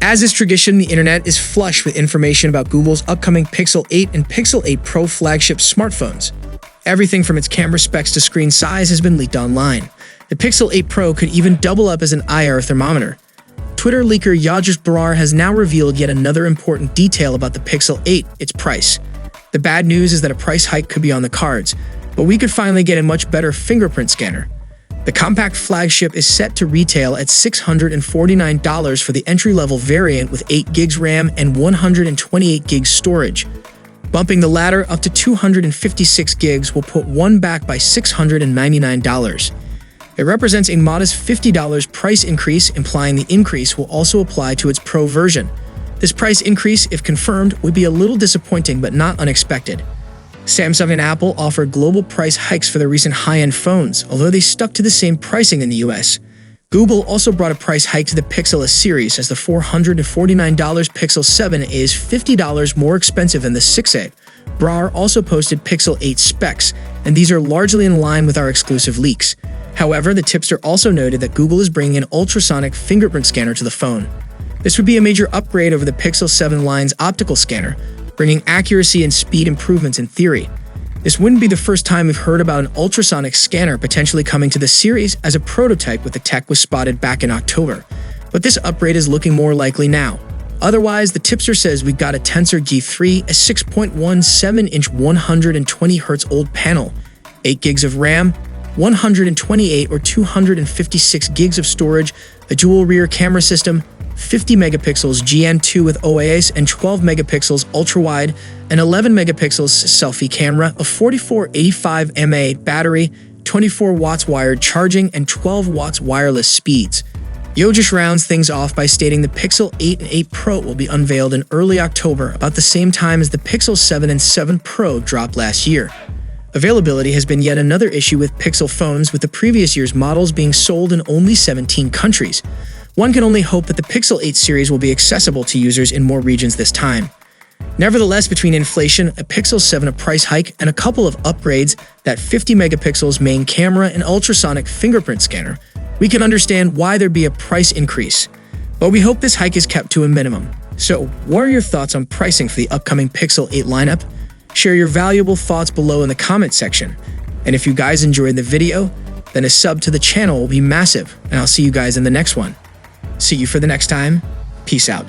As is tradition, the internet is flush with information about Google's upcoming Pixel 8 and Pixel 8 Pro flagship smartphones. Everything from its camera specs to screen size has been leaked online. The Pixel 8 Pro could even double up as an IR thermometer. Twitter leaker Yajus Barar has now revealed yet another important detail about the Pixel 8, its price. The bad news is that a price hike could be on the cards, but we could finally get a much better fingerprint scanner. The compact flagship is set to retail at $649 for the entry-level variant with 8 gigs RAM and 128 gigs storage. Bumping the latter up to 256 gigs will put one back by $699. It represents a modest $50 price increase, implying the increase will also apply to its Pro version. This price increase, if confirmed, would be a little disappointing but not unexpected. Samsung and Apple offered global price hikes for their recent high-end phones, although they stuck to the same pricing in the US. Google also brought a price hike to the Pixel S series, as the $449 Pixel 7 is $50 more expensive than the 6a. Brar also posted Pixel 8 specs, and these are largely in line with our exclusive leaks. However, the tipster also noted that Google is bringing an ultrasonic fingerprint scanner to the phone. This would be a major upgrade over the Pixel 7 line's optical scanner, bringing accuracy and speed improvements in theory. This wouldn't be the first time we've heard about an ultrasonic scanner potentially coming to the series, as a prototype with the tech was spotted back in October. But this upgrade is looking more likely now. Otherwise, the tipster says we got a Tensor G3, a 6.17-inch 120Hz OLED panel, 8 gigs of RAM, 128 or 256 gigs of storage, a dual rear camera system, 50 megapixels GN2 with OIS and 12 megapixels ultra-wide, an 11 megapixels selfie camera, a 4485 mAh battery, 24 watts wired charging, and 12 watts wireless speeds. Yojus rounds things off by stating the Pixel 8 and 8 Pro will be unveiled in early October, about the same time as the Pixel 7 and 7 Pro dropped last year. Availability has been yet another issue with Pixel phones, with the previous year's models being sold in only 17 countries. One can only hope that the Pixel 8 series will be accessible to users in more regions this time. Nevertheless, between inflation, a Pixel 7 price hike, and a couple of upgrades, that 50 megapixels main camera and ultrasonic fingerprint scanner, we can understand why there'd be a price increase. But we hope this hike is kept to a minimum. So, what are your thoughts on pricing for the upcoming Pixel 8 lineup? Share your valuable thoughts below in the comment section. And if you guys enjoyed the video, then a sub to the channel will be massive, and I'll see you guys in the next one. See you for the next time. Peace out.